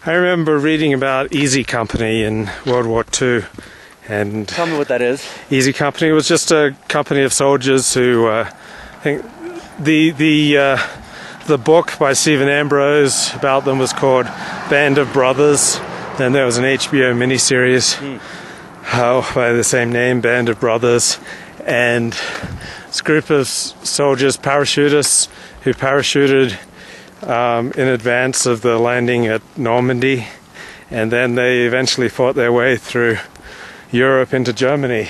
I remember reading about Easy Company in World War II. And tell me what that is. Easy Company was just a company of soldiers who, I think, the book by Stephen Ambrose about them was called Band of Brothers. Then there was an HBO miniseries by the same name, Band of Brothers. And it's a group of soldiers, parachutists, who parachuted in advance of the landing at Normandy. And then they eventually fought their way through Europe into Germany.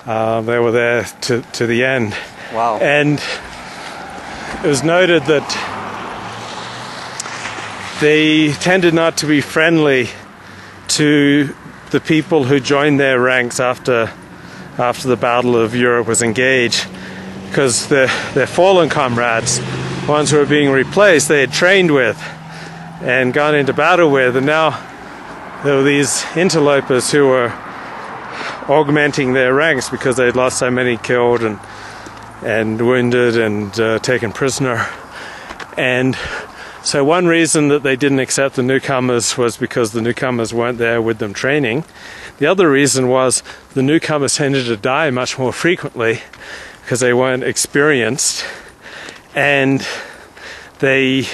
They were there to the end. Wow. And it was noted that they tended not to be friendly to the people who joined their ranks after the Battle of Europe was engaged, because their fallen comrades, ones who were being replaced, they had trained with and gone into battle with, and now there were these interlopers who were augmenting their ranks because they'd lost so many killed and wounded and taken prisoner. And so one reason that they didn't accept the newcomers was because the newcomers weren't there with them training. The other reason was the newcomers tended to die much more frequently because they weren't experienced, and they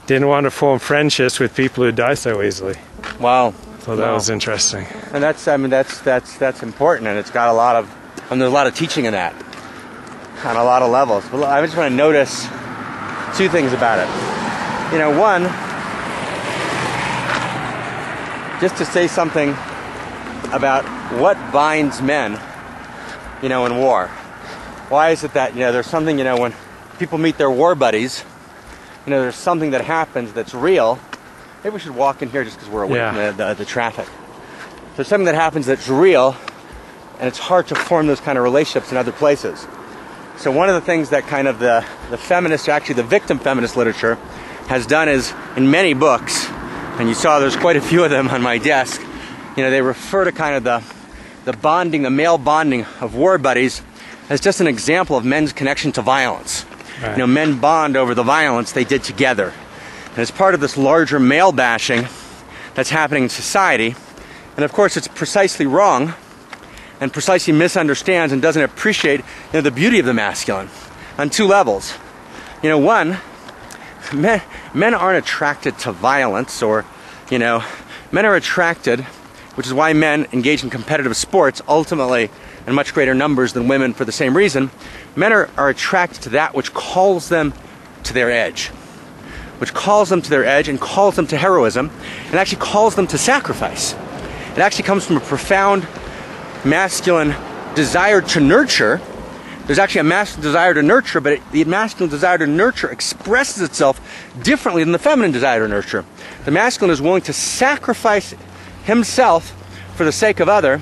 didn't want to form friendships with people who die so easily. Wow. So that was interesting. And that's important, and it's got a lot of, and there's a lot of teaching in that on a lot of levels. But I just want to notice two things about it. You know, one, just to say something about what binds men, you know, in war. Why is it that, you know, there's something, you know, when people meet their war buddies, you know, there's something that happens that's real. Maybe we should walk in here just because we're away from the traffic. There's something that happens that's real, and it's hard to form those kind of relationships in other places. So one of the things that kind of the feminist, actually the victim feminist literature has done is, in many books, and you saw there's quite a few of them on my desk, you know, they refer to kind of the bonding, the male bonding of war buddies as just an example of men's connection to violence. Right. You know, men bond over the violence they did together. And it's part of this larger male bashing that's happening in society. And of course it's precisely wrong and precisely misunderstands and doesn't appreciate, you know, the beauty of the masculine on two levels. You know, one, men aren't attracted to violence, or, you know, men are attracted, which is why men engage in competitive sports ultimately in much greater numbers than women for the same reason. Men are attracted to that which calls them to their edge. Which calls them to their edge and calls them to heroism, and actually calls them to sacrifice. It actually comes from a profound masculine desire to nurture. There's actually a masculine desire to nurture, but the masculine desire to nurture expresses itself differently than the feminine desire to nurture. The masculine is willing to sacrifice himself for the sake of other,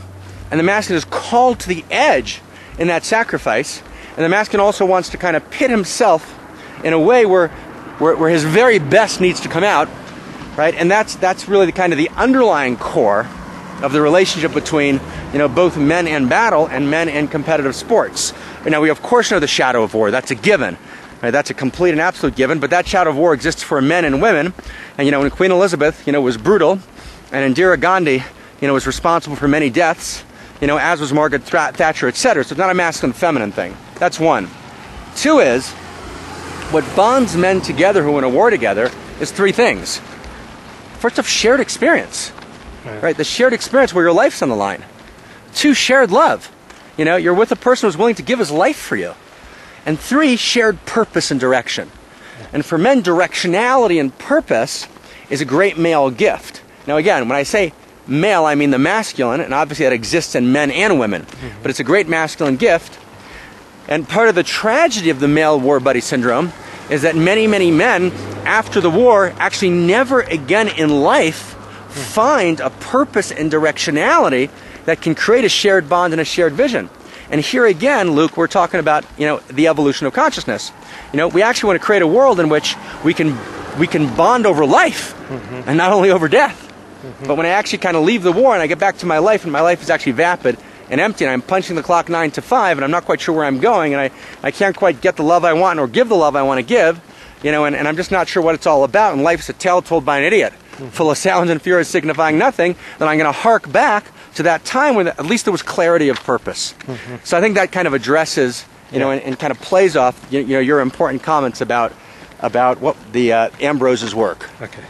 and the masculine is called to the edge in that sacrifice, and the masculine also wants to kind of pit himself in a way where his very best needs to come out, right? And that's really the kind of the underlying core of the relationship between, you know, both men in battle and men in competitive sports. Now, we of course know the shadow of war. That's a given, right? That's a complete and absolute given. But that shadow of war exists for men and women. And, you know, when Queen Elizabeth, you know, was brutal, and Indira Gandhi, you know, was responsible for many deaths, you know, as was Margaret Thatcher, etc. So it's not a masculine feminine thing. That's one. Two is, what bonds men together who win a war together is three things. First off, shared experience, right? The shared experience where your life's on the line. Two, shared love. You know, you're with a person who's willing to give his life for you. And three, shared purpose and direction. And for men, directionality and purpose is a great male gift. Now again, when I say male, I mean the masculine, and obviously that exists in men and women. But it's a great masculine gift. And part of the tragedy of the male war buddy syndrome is that many, many men after the war actually never again in life find a purpose and directionality that can create a shared bond and a shared vision. And here again, Luke, we're talking about, you know, the evolution of consciousness. You know, we actually want to create a world in which we can bond over life and not only over death. But when I actually kind of leave the war and I get back to my life, and my life is actually vapid and empty, and I'm punching the clock 9 to 5, and I'm not quite sure where I'm going, and I can't quite get the love I want or give the love I want to give, you know, and I'm just not sure what it's all about, and life's a tale told by an idiot. full of sounds and furies signifying nothing, then I'm going to hark back to that time when at least there was clarity of purpose. So I think that kind of addresses, you know, and kind of plays off, you know, your important comments about what the Ambrose's work. Okay.